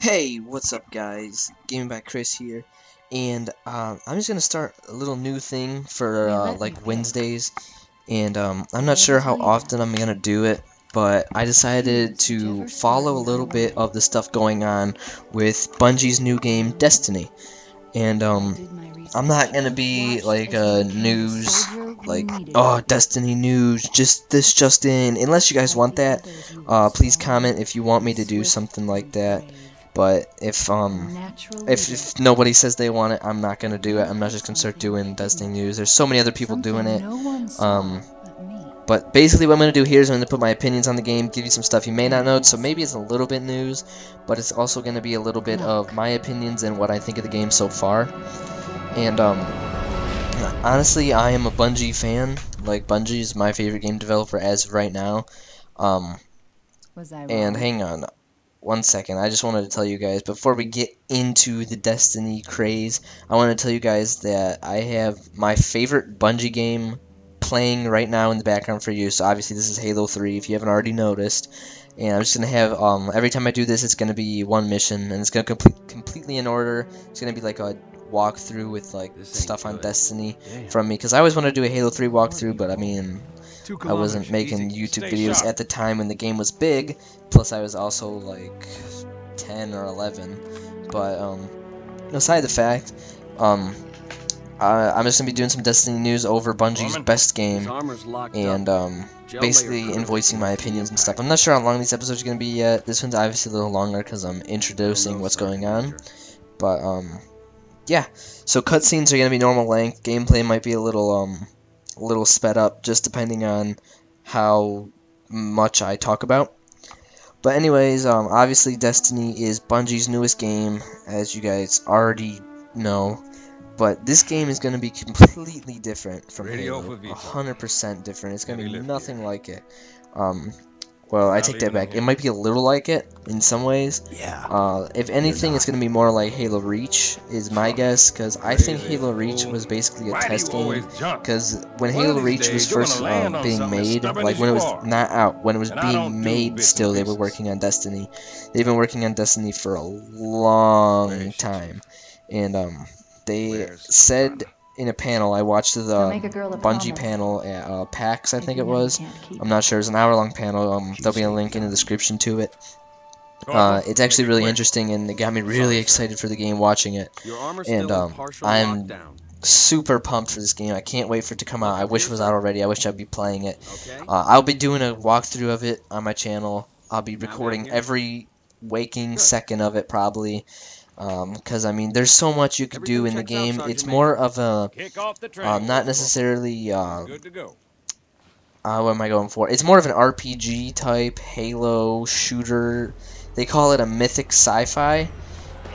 Hey, what's up guys? Gaming by Chris here, and I'm just gonna start a little new thing for like Wednesdays, and I'm not sure how often I'm gonna do it, but I decided to follow a little bit of the stuff going on with Bungie's new game Destiny, and I'm not gonna be like news like, oh, Destiny news, just in, unless you guys want that. Please comment if you want me to do something like that. But if nobody says they want it, I'm not gonna do it. I'm not just gonna start doing Destiny news. There's so many other people doing it. But basically what I'm gonna do here is I'm gonna put my opinions on the game, give you some stuff you may not know. So maybe it's a little bit news, but it's also gonna be a little bit of my opinions and what I think of the game so far. And honestly, I am a Bungie fan. Like, Bungie is my favorite game developer as of right now. And hang on one second, I just wanted to tell you guys, before we get into the Destiny craze, I want to tell you guys that I have my favorite Bungie game playing right now in the background for you. So obviously this is Halo 3, if you haven't already noticed. And I'm just going to have, every time I do this, it's going to be one mission, and it's going to completely in order. It's going to be like a walkthrough with like stuff on Destiny from me, because I always wanted to do a Halo 3 walkthrough, but I mean, I wasn't making YouTube videos at the time when the game was big, plus I was also like 10 or 11, but aside the fact, I'm just going to be doing some Destiny news over Bungie's best game, and basically invoicing my opinions and stuff. I'm not sure how long these episodes are going to be yet. This one's obviously a little longer because I'm introducing what's going on, but yeah, so cutscenes are going to be normal length. Gameplay might be a little sped up, just depending on how much I talk about. But anyways, obviously Destiny is Bungie's newest game, as you guys already know. But this game is going to be completely different from Halo, 100% different. It's going to be nothing like it. Well, I take that back. It might be a little like it in some ways. If anything, it's going to be more like Halo Reach, is my guess, because I think Halo Reach was basically a test game. Because when Halo Reach was first being made, like when it was not out, when it was being made still, they were working on Destiny. They've been working on Destiny for a long time. And they said in a panel, I watched the Bungie panel at PAX, I think it was. I'm not sure. It's an hour-long panel. There'll be a link in the description to it. It's actually really interesting, and it got me really excited for the game watching it. And I'm super pumped for this game. I can't wait for it to come out. I wish it was out already. I wish I'd be playing it. I'll be doing a walkthrough of it on my channel. I'll be recording every waking second of it, probably. Because, I mean, there's so much you could do in the game. It's more of a, not necessarily, what am I going for? It's more of an RPG type Halo shooter. They call it a mythic sci-fi.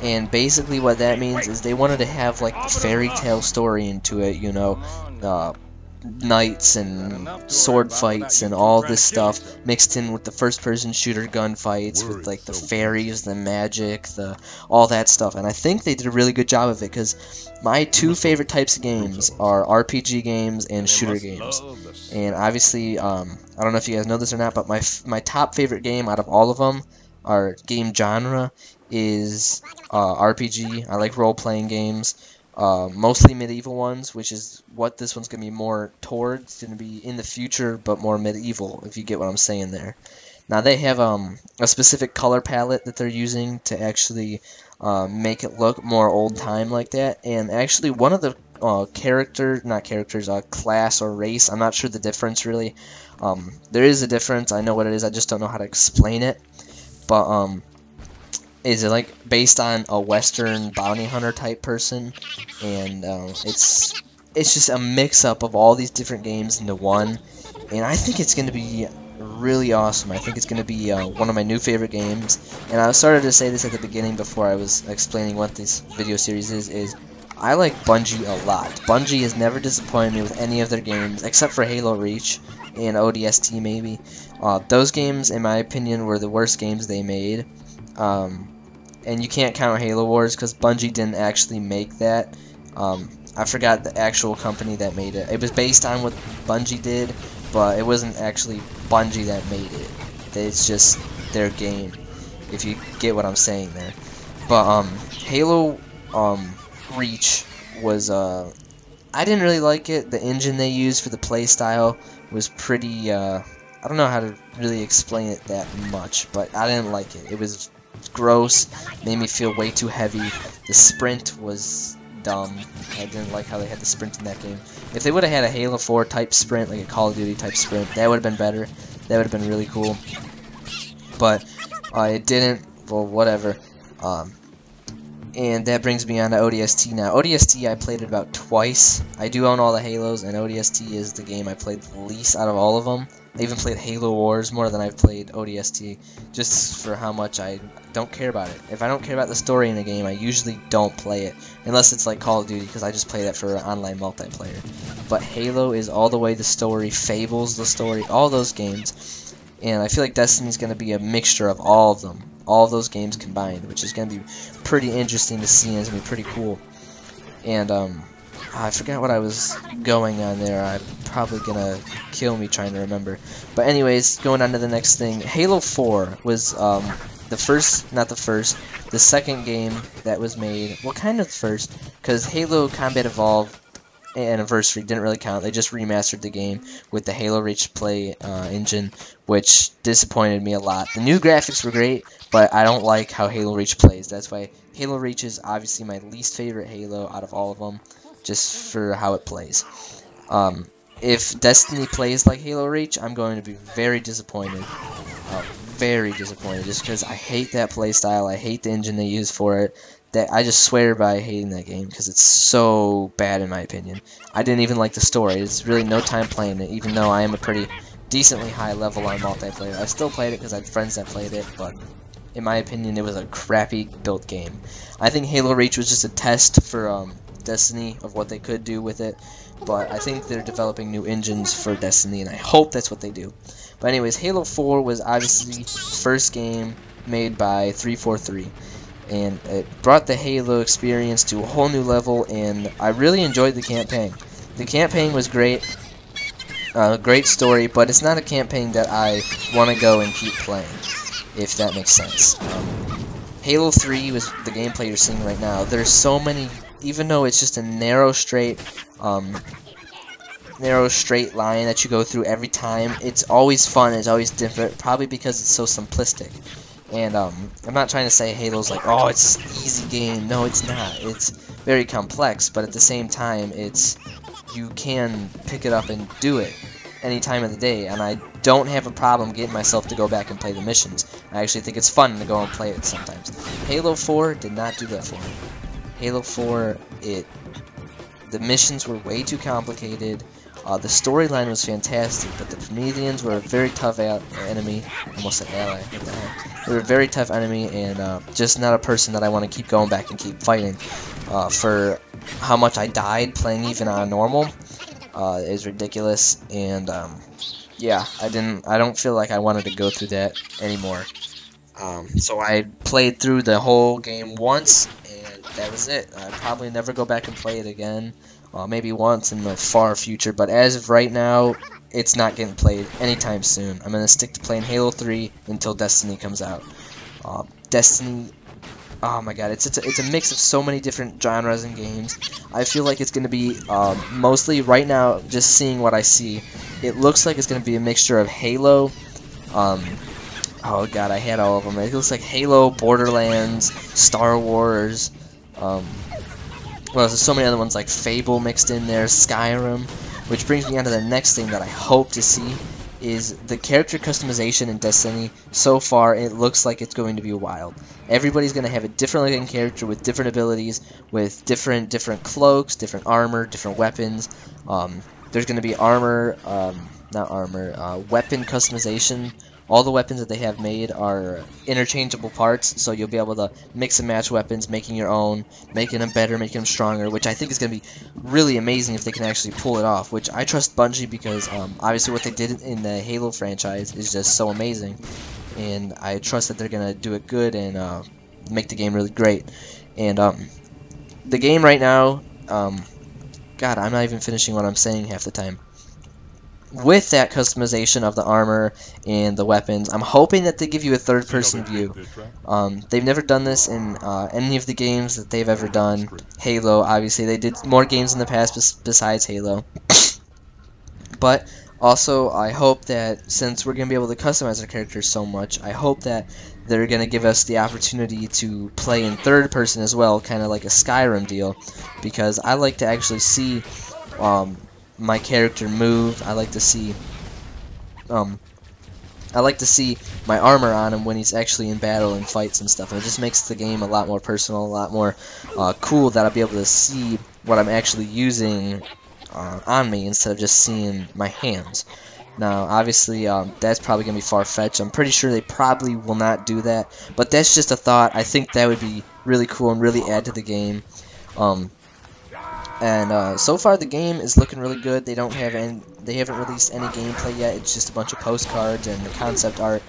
And basically what that means is they wanted to have, like, the fairy tale story into it, you know, knights and sword fights and all this stuff mixed in with the first-person shooter gunfights with like the fairies, the magic, all that stuff. And I think they did a really good job of it, because my two favorite types of games are RPG games and shooter games. And obviously, I don't know if you guys know this or not, but my top favorite game out of all of them, our game genre, is RPG. I like role-playing games. Mostly medieval ones, which is what this one's going to be more towards. It's going to be in the future, but more medieval, if you get what I'm saying there. Now, they have a specific color palette that they're using to actually make it look more old-time like that. And actually, one of the class or race, I'm not sure the difference, really. There is a difference. I know what it is. I just don't know how to explain it. But, is it like based on a Western bounty hunter type person, and it's just a mix-up of all these different games into one, and I think it's going to be really awesome. I think it's going to be one of my new favorite games, and I started to say this at the beginning before I was explaining what this video series is I like Bungie a lot. Bungie has never disappointed me with any of their games, except for Halo Reach and ODST maybe. Those games, in my opinion, were the worst games they made. And you can't count Halo Wars because Bungie didn't actually make that. I forgot the actual company that made it. It was based on what Bungie did, but it wasn't actually Bungie that made it. It's just their game, if you get what I'm saying there. But Halo Reach was I didn't really like it. The engine they used for the play style was pretty I don't know how to really explain it that much, but I didn't like it. It was gross, made me feel way too heavy. The sprint was dumb. I didn't like how they had the sprint in that game. If they would have had a Halo 4 type sprint, like a Call of Duty type sprint, that would have been better. That would have been really cool. But it didn't. Well, whatever. And that brings me on to ODST now. ODST I played it about twice. I do own all the Halos, and ODST is the game I played the least out of all of them. I even played Halo Wars more than I've played ODST, just for how much I don't care about it. If I don't care about the story in a game, I usually don't play it, unless it's like Call of Duty, because I just play that for online multiplayer. But Halo is all the way the story, Fable's the story, all those games, and I feel like Destiny's going to be a mixture of all of them. All of those games combined, which is going to be pretty interesting to see, and it's going to be pretty cool. And, I forgot what I was going on there. I'm probably going to kill me trying to remember. But anyways, going on to the next thing. Halo 4 was, the second game that was made. Well, kind of the first, because Halo Combat Evolved Anniversary didn't really count. They just remastered the game with the Halo Reach play engine, which disappointed me a lot. The new graphics were great, but I don't like how Halo Reach plays. That's why Halo Reach is obviously my least favorite Halo out of all of them, just for how it plays. If Destiny plays like Halo Reach, I'm going to be very disappointed. Very disappointed, just because I hate that play style. I hate the engine they use for it. That I just swear by hating that game because it's so bad in my opinion. I didn't even like the story. There's really no time playing it, even though I am a pretty decently high level on multiplayer. I still played it because I had friends that played it, but in my opinion, it was a crappy built game. I think Halo Reach was just a test for Destiny of what they could do with it, but I think they're developing new engines for Destiny, and I hope that's what they do. But anyways, Halo 4 was obviously the first game made by 343. And it brought the Halo experience to a whole new level, and I really enjoyed the campaign. The campaign was great, great story, but it's not a campaign that I want to go and keep playing, if that makes sense. Halo 3 was the gameplay you're seeing right now. There's so many, even though it's just a narrow straight line that you go through every time, it's always fun, it's always different, probably because it's so simplistic. And I'm not trying to say Halo's like, oh, it's an easy game. No, it's not. It's very complex, but at the same time, you can pick it up and do it any time of the day, and I don't have a problem getting myself to go back and play the missions. I actually think it's fun to go and play it sometimes. Halo 4 did not do that for me. Halo 4, the missions were way too complicated. The storyline was fantastic, but the Prometheans were a very tough enemy. Almost an ally. What the heck? They were a very tough enemy, and just not a person that I want to keep going back and keep fighting. For how much I died playing even on normal is ridiculous, and yeah, I don't feel like I wanted to go through that anymore. So I played through the whole game once, and that was it. I'd probably never go back and play it again. Maybe once in the far future, but as of right now, it's not getting played anytime soon. I'm going to stick to playing Halo 3 until Destiny comes out. Destiny, oh my god, it's a mix of so many different genres and games. I feel like it's going to be, mostly right now, just seeing what I see, it looks like it's going to be a mixture of Halo, oh god, I had all of them. It looks like Halo, Borderlands, Star Wars, well, there's so many other ones like Fable mixed in there, Skyrim, which brings me on to the next thing that I hope to see is the character customization in Destiny. So far, it looks like it's going to be wild. Everybody's going to have a different looking character with different abilities, with different cloaks, different armor, different weapons. There's going to be weapon customization. All the weapons that they have made are interchangeable parts, so you'll be able to mix and match weapons, making your own, making them better, making them stronger, which I think is going to be really amazing if they can actually pull it off, which I trust Bungie because obviously what they did in the Halo franchise is just so amazing, and I trust that they're going to do it good and make the game really great. And the game right now, God, I'm not even finishing what I'm saying half the time. with that customization of the armor and the weapons. I'm hoping that they give you a third-person view. They've never done this in any of the games that they've ever done. Halo, obviously, they did more games in the past besides Halo. But also, I hope that since we're going to be able to customize our characters so much, I hope that they're going to give us the opportunity to play in third person as well, kind of like a Skyrim deal, because I like to actually see my character move. I like to see my armor on him when he's actually in battle and fights and stuff. It just makes the game a lot more personal, a lot more cool, that I'll be able to see what I'm actually using on me instead of just seeing my hands. Now, obviously, that's probably going to be far-fetched. I'm pretty sure they probably will not do that, but that's just a thought. I think that would be really cool and really add to the game. So far the game is looking really good. They haven't released any gameplay yet. It's just a bunch of postcards and the concept art.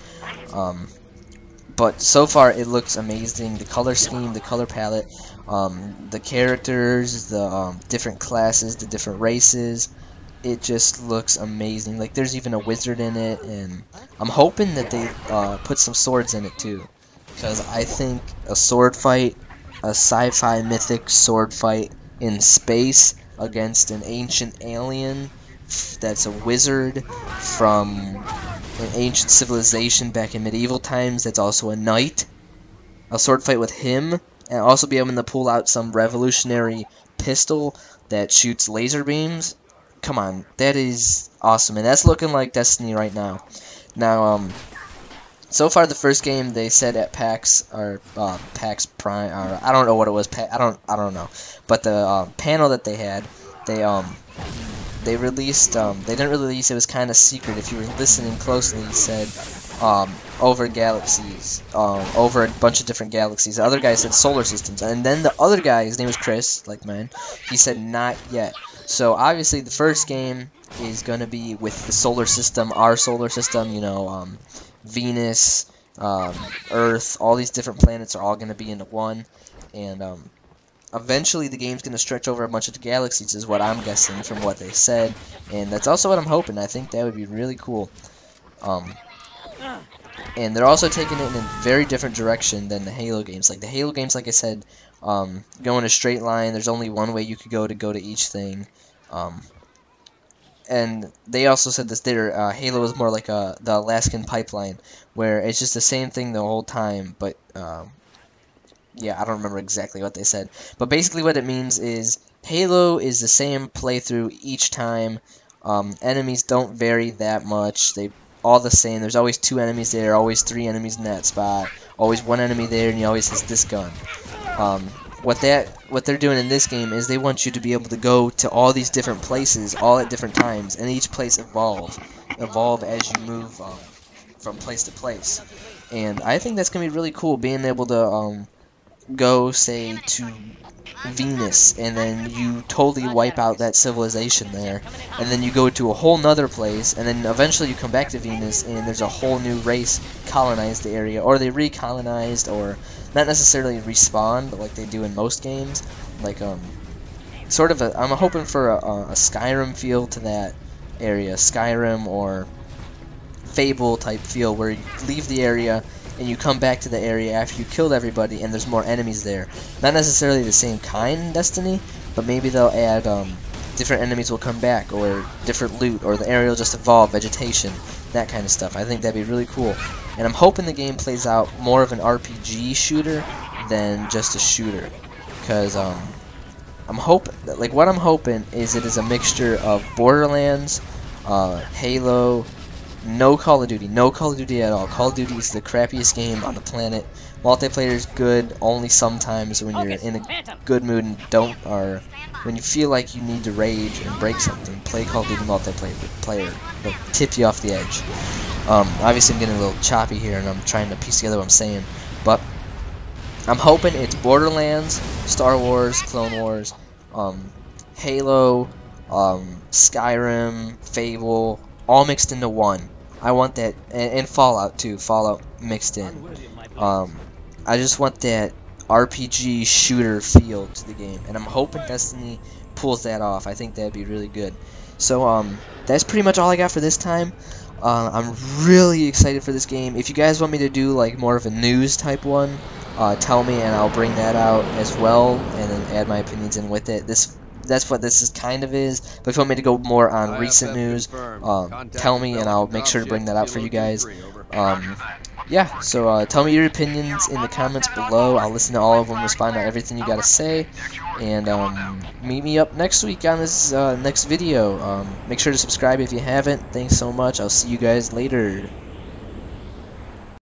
But so far it looks amazing. The color scheme, the color palette, the characters, the different classes, the different races. It just looks amazing. Like, there's even a wizard in it, and I'm hoping that they put some swords in it too, because I think a sword fight, a sci-fi mythic sword fight in space against an ancient alien that's a wizard from an ancient civilization back in medieval times that's also a knight, a sword fight with him, and also be able to pull out some revolutionary pistol that shoots laser beams. Come on, that is awesome, and that's looking like Destiny right now. Now, so far the first game they said at PAX or PAX Prime, or I don't know what it was. I don't know. But the panel that they had, they released. They didn't release. It was kind of secret. If you were listening closely, he said over galaxies, over a bunch of different galaxies. The other guy said solar systems, and then the other guy, his name was Chris, like mine. He said not yet. So obviously the first game is gonna be with the solar system, our solar system. You know, Venus, Earth, all these different planets are all going to be into one, and eventually the game's going to stretch over a bunch of galaxies, is what I'm guessing from what they said, and that's also what I'm hoping. I think that would be really cool. And they're also taking it in a very different direction than the Halo games. Like the Halo games, like I said, go in a straight line. There's only one way you could go to each thing. And they also said this their Halo is more like the Alaskan pipeline, where it's just the same thing the whole time, but yeah, I don't remember exactly what they said. But basically what it means is Halo is the same playthrough each time. Enemies don't vary that much. They all the same. There's always 2 enemies there, always 3 enemies in that spot, always 1 enemy there, and he always has this gun. What they're doing in this game is they want you to be able to go to all these different places all at different times, and each place evolve as you move from place to place. And I think that's gonna be really cool, being able to go, say, to Venus, and then you totally wipe out that civilization there, and then you go to a whole nother place, and then eventually you come back to Venus, and there's a whole new race colonized the area, or they recolonized, or not necessarily respawned like they do in most games. Like sort of I'm hoping for a Skyrim feel to that area, Skyrim or Fable type feel, where you leave the area and you come back to the area after you killed everybody and there's more enemies there. Not necessarily the same kind in Destiny, but maybe they'll add different enemies will come back, or different loot, or the area will just evolve, vegetation, that kind of stuff. I think that'd be really cool. And I'm hoping the game plays out more of an RPG shooter than just a shooter, because I'm hoping, like, what I'm hoping is it is a mixture of Borderlands, Halo, no Call of Duty at all. Call of Duty is the crappiest game on the planet. Multiplayer is good only sometimes when you're in a good mood and when you feel like you need to rage and break something. Play Call of Duty multiplayer. It'll tip you off the edge. Obviously I'm getting a little choppy here and I'm trying to piece together what I'm saying, but I'm hoping it's Borderlands, Star Wars, Clone Wars, Halo, Skyrim, Fable, all mixed into one. I want that, and Fallout too. Fallout mixed in. I just want that RPG shooter feel to the game, and I'm hoping Destiny pulls that off. I think that'd be really good. So that's pretty much all I got for this time. I'm really excited for this game. If you guys want me to do like more of a news type one, tell me and I'll bring that out as well, and then add my opinions in with it. That's what this is kind of is. But if you want me to go more on recent news, tell me and I'll make sure to bring that out for you guys. Yeah, so tell me your opinions in the comments below. I'll listen to all of them, respond to everything you got to say, and meet me up next week on this next video. Make sure to subscribe if you haven't. Thanks so much. I'll see you guys later.